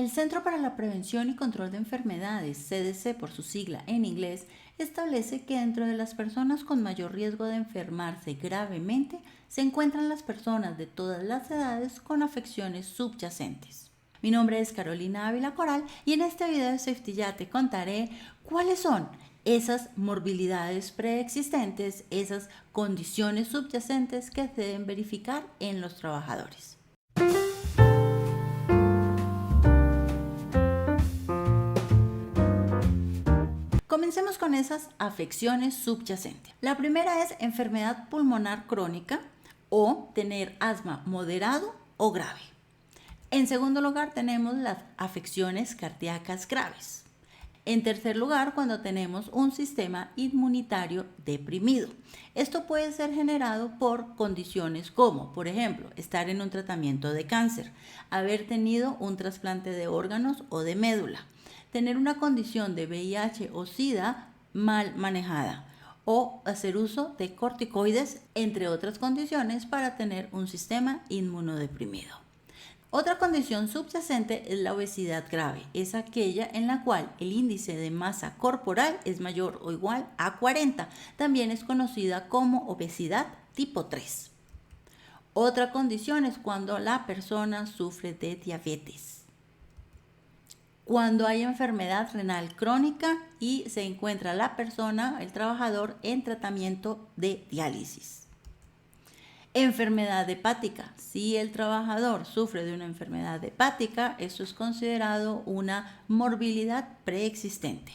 El Centro para la Prevención y Control de Enfermedades, CDC por su sigla en inglés, establece que dentro de las personas con mayor riesgo de enfermarse gravemente se encuentran las personas de todas las edades con afecciones subyacentes. Mi nombre es Carolina Ávila Coral y en este video de Safety Ya te contaré cuáles son esas morbilidades preexistentes, esas condiciones subyacentes que se deben verificar en los trabajadores. Comencemos con esas afecciones subyacentes. La primera es enfermedad pulmonar crónica o tener asma moderado o grave. En segundo lugar tenemos las afecciones cardíacas graves. En tercer lugar, cuando tenemos un sistema inmunitario deprimido. Esto puede ser generado por condiciones como, por ejemplo, estar en un tratamiento de cáncer, haber tenido un trasplante de órganos o de médula, tener una condición de VIH o SIDA mal manejada o hacer uso de corticoides, entre otras condiciones, para tener un sistema inmunodeprimido. Otra condición subyacente es la obesidad grave, es aquella en la cual el índice de masa corporal es mayor o igual a 40, también es conocida como obesidad tipo 3. Otra condición es cuando la persona sufre de diabetes. Cuando hay enfermedad renal crónica y se encuentra la persona, el trabajador, en tratamiento de diálisis. Enfermedad hepática. Si el trabajador sufre de una enfermedad hepática, eso es considerado una morbilidad preexistente.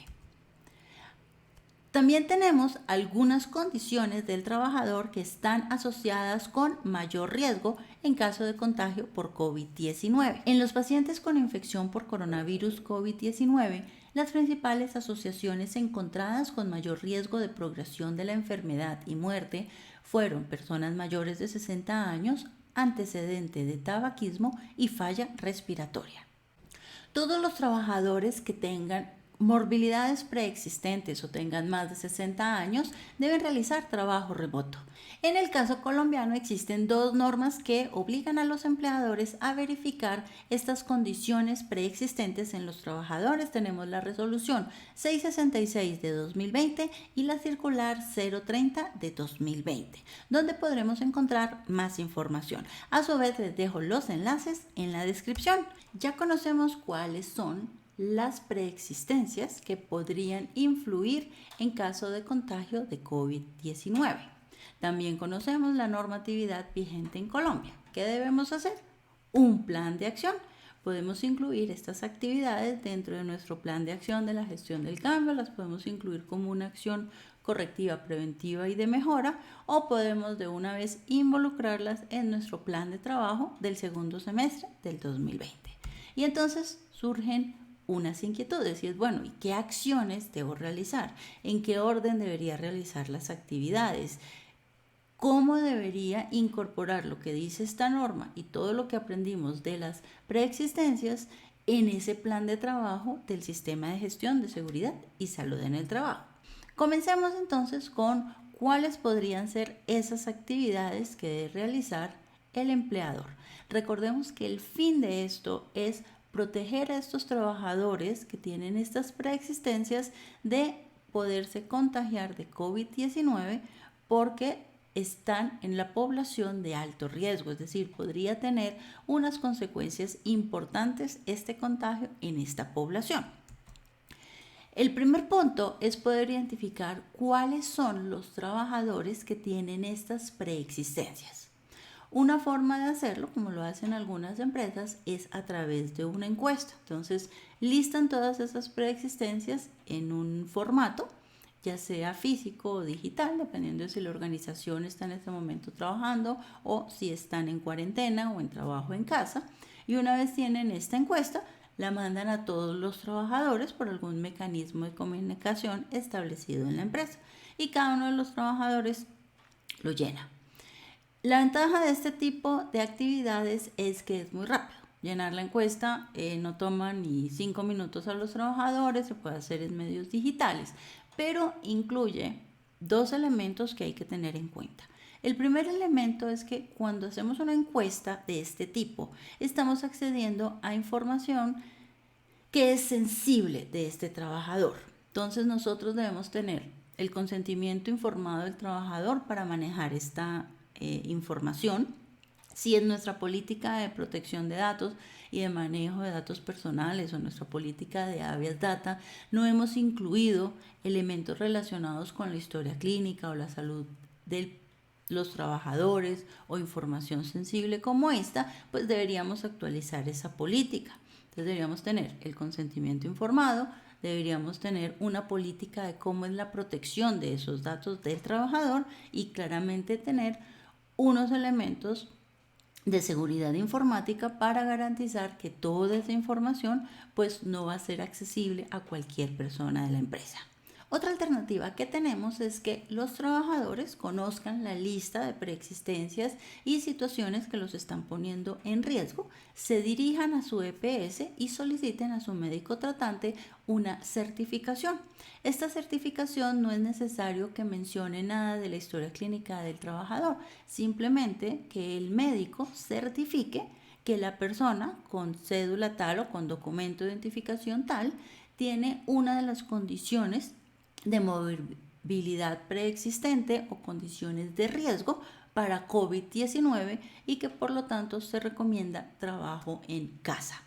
También tenemos algunas condiciones del trabajador que están asociadas con mayor riesgo en caso de contagio por COVID-19. En los pacientes con infección por coronavirus COVID-19, las principales asociaciones encontradas con mayor riesgo de progresión de la enfermedad y muerte fueron personas mayores de 60 años, antecedente de tabaquismo y falla respiratoria. Todos los trabajadores que tengan morbilidades preexistentes o tengan más de 60 años deben realizar trabajo remoto. En el caso colombiano existen dos normas que obligan a los empleadores a verificar estas condiciones preexistentes en los trabajadores. Tenemos la resolución 666 de 2020 y la circular 030 de 2020, donde podremos encontrar más información. A su vez les dejo los enlaces en la descripción. Ya conocemos cuáles son las preexistencias que podrían influir en caso de contagio de COVID-19. También conocemos la normatividad vigente en Colombia. ¿Qué debemos hacer? Un plan de acción. Podemos incluir estas actividades dentro de nuestro plan de acción de la gestión del cambio, las podemos incluir como una acción correctiva, preventiva y de mejora, o podemos de una vez involucrarlas en nuestro plan de trabajo del segundo semestre del 2020. Y entonces surgen unas inquietudes y es, bueno, ¿y qué acciones debo realizar? ¿En qué orden debería realizar las actividades? ¿Cómo debería incorporar lo que dice esta norma y todo lo que aprendimos de las preexistencias en ese plan de trabajo del sistema de gestión de seguridad y salud en el trabajo? Comencemos entonces con cuáles podrían ser esas actividades que debe realizar el empleador. Recordemos que el fin de esto es proteger a estos trabajadores que tienen estas preexistencias de poderse contagiar de COVID-19 porque están en la población de alto riesgo, es decir, podría tener unas consecuencias importantes este contagio en esta población. El primer punto es poder identificar cuáles son los trabajadores que tienen estas preexistencias. Una forma de hacerlo, como lo hacen algunas empresas, es a través de una encuesta. Entonces, listan todas esas preexistencias en un formato, ya sea físico o digital, dependiendo de si la organización está en este momento trabajando o si están en cuarentena o en trabajo en casa. Y una vez tienen esta encuesta, la mandan a todos los trabajadores por algún mecanismo de comunicación establecido en la empresa. Y cada uno de los trabajadores lo llena. La ventaja de este tipo de actividades es que es muy rápido. Llenar la encuesta no toma ni 5 minutos a los trabajadores, se puede hacer en medios digitales, pero incluye dos elementos que hay que tener en cuenta. El primer elemento es que cuando hacemos una encuesta de este tipo, estamos accediendo a información ¿Qué es sensible de este trabajador? Entonces nosotros debemos tener el consentimiento informado del trabajador para manejar esta información. Si es nuestra política de protección de datos y de manejo de datos personales o nuestra política de habeas data, no hemos incluido elementos relacionados con la historia clínica o la salud de los trabajadores o información sensible como esta, pues deberíamos actualizar esa política. Entonces deberíamos tener el consentimiento informado, deberíamos tener una política de cómo es la protección de esos datos del trabajador y claramente tener unos elementos de seguridad informática para garantizar que toda esa información pues no va a ser accesible a cualquier persona de la empresa. Otra alternativa que tenemos es que los trabajadores conozcan la lista de preexistencias y situaciones que los están poniendo en riesgo, se dirijan a su EPS y soliciten a su médico tratante una certificación. Esta certificación no es necesario que mencione nada de la historia clínica del trabajador, simplemente que el médico certifique que la persona con cédula tal o con documento de identificación tal tiene una de las condiciones de movilidad preexistente o condiciones de riesgo para COVID-19 y que por lo tanto se recomienda trabajo en casa.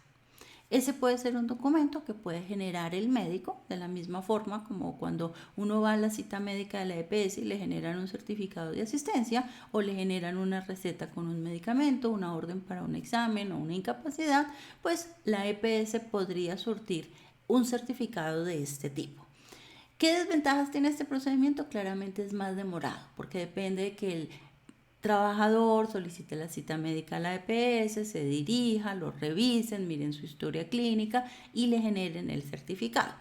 Ese puede ser un documento que puede generar el médico, de la misma forma como cuando uno va a la cita médica de la EPS y le generan un certificado de asistencia o le generan una receta con un medicamento, una orden para un examen o una incapacidad, pues la EPS podría surtir un certificado de este tipo. ¿Qué desventajas tiene este procedimiento? Claramente es más demorado, porque depende de que el trabajador solicite la cita médica a la EPS, se dirija, lo revisen, miren su historia clínica y le generen el certificado.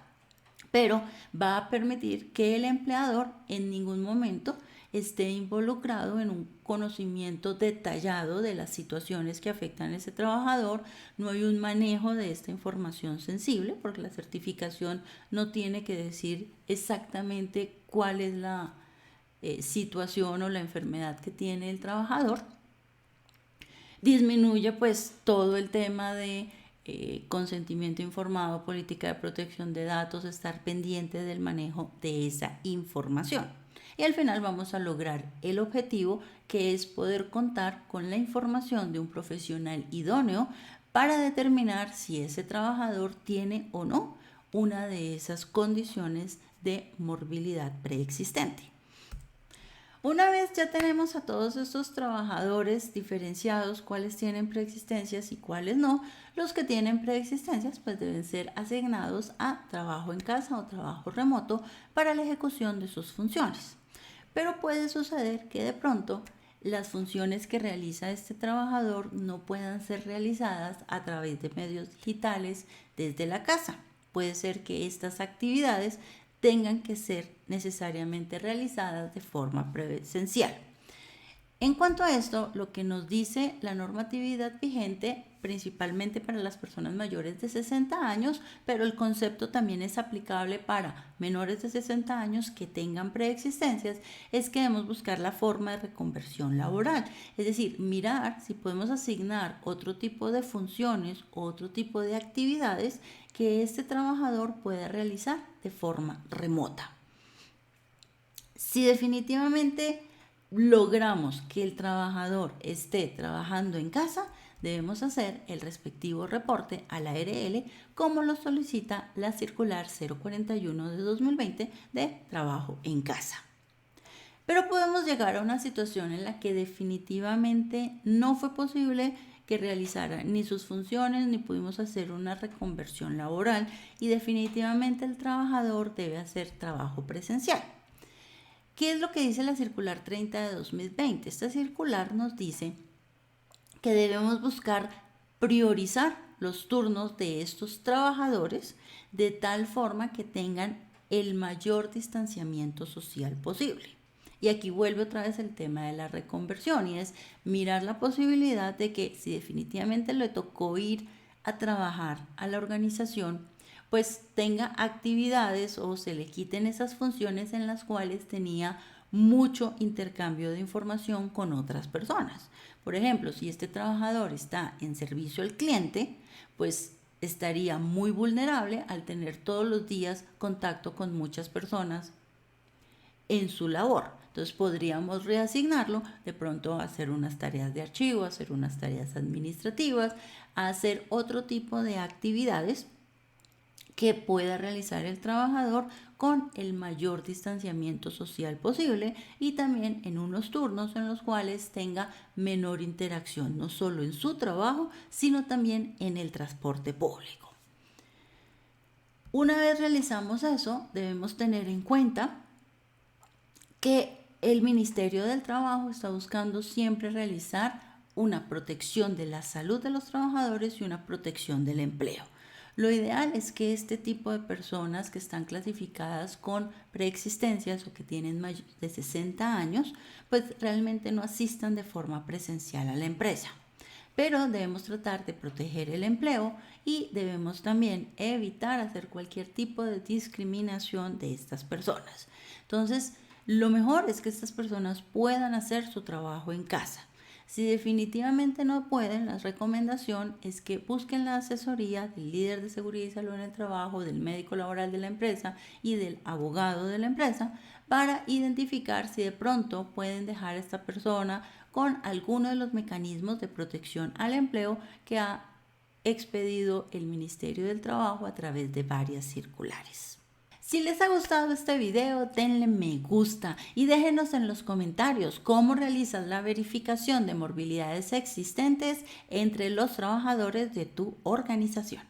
Pero va a permitir que el empleador en ningún momento esté involucrado en un conocimiento detallado de las situaciones que afectan a ese trabajador. No hay un manejo de esta información sensible porque la certificación no tiene que decir exactamente cuál es la situación o la enfermedad que tiene el trabajador. Disminuye pues todo el tema de consentimiento informado, política de protección de datos, estar pendiente del manejo de esa información. Y al final vamos a lograr el objetivo, que es poder contar con la información de un profesional idóneo para determinar si ese trabajador tiene o no una de esas condiciones de morbilidad preexistente. Una vez ya tenemos a todos estos trabajadores diferenciados, cuáles tienen preexistencias y cuáles no, los que tienen preexistencias pues deben ser asignados a trabajo en casa o trabajo remoto para la ejecución de sus funciones. Pero puede suceder que de pronto las funciones que realiza este trabajador no puedan ser realizadas a través de medios digitales desde la casa. Puede ser que estas actividades tengan que ser necesariamente realizadas de forma presencial. En cuanto a esto, lo que nos dice la normatividad vigente, principalmente para las personas mayores de 60 años, pero el concepto también es aplicable para menores de 60 años que tengan preexistencias, es que debemos buscar la forma de reconversión laboral. Es decir, mirar si podemos asignar otro tipo de funciones, otro tipo de actividades que este trabajador pueda realizar de forma remota. Si definitivamente logramos que el trabajador esté trabajando en casa, debemos hacer el respectivo reporte a la ARL como lo solicita la circular 041 de 2020 de trabajo en casa. Pero podemos llegar a una situación en la que definitivamente no fue posible que realizara ni sus funciones ni pudimos hacer una reconversión laboral y definitivamente el trabajador debe hacer trabajo presencial. ¿Qué es lo que dice la circular 30 de 2020? Esta circular nos dice que debemos buscar priorizar los turnos de estos trabajadores de tal forma que tengan el mayor distanciamiento social posible. Y aquí vuelve otra vez el tema de la reconversión y es mirar la posibilidad de que si definitivamente le tocó ir a trabajar a la organización, pues tenga actividades o se le quiten esas funciones en las cuales tenía mucho intercambio de información con otras personas. Por ejemplo, si este trabajador está en servicio al cliente, pues estaría muy vulnerable al tener todos los días contacto con muchas personas en su labor. Entonces podríamos reasignarlo de pronto a hacer unas tareas de archivo, a hacer unas tareas administrativas, a hacer otro tipo de actividades que pueda realizar el trabajador con el mayor distanciamiento social posible y también en unos turnos en los cuales tenga menor interacción, no solo en su trabajo, sino también en el transporte público. Una vez realizamos eso, debemos tener en cuenta que el Ministerio del Trabajo está buscando siempre realizar una protección de la salud de los trabajadores y una protección del empleo. Lo ideal es que este tipo de personas que están clasificadas con preexistencias o que tienen más de 60 años, pues realmente no asistan de forma presencial a la empresa. Pero debemos tratar de proteger el empleo y debemos también evitar hacer cualquier tipo de discriminación de estas personas. Entonces, lo mejor es que estas personas puedan hacer su trabajo en casa. Si definitivamente no pueden, la recomendación es que busquen la asesoría del líder de seguridad y salud en el trabajo, del médico laboral de la empresa y del abogado de la empresa para identificar si de pronto pueden dejar a esta persona con alguno de los mecanismos de protección al empleo que ha expedido el Ministerio del Trabajo a través de varias circulares. Si les ha gustado este video, denle me gusta y déjenos en los comentarios cómo realizas la verificación de morbilidades existentes entre los trabajadores de tu organización.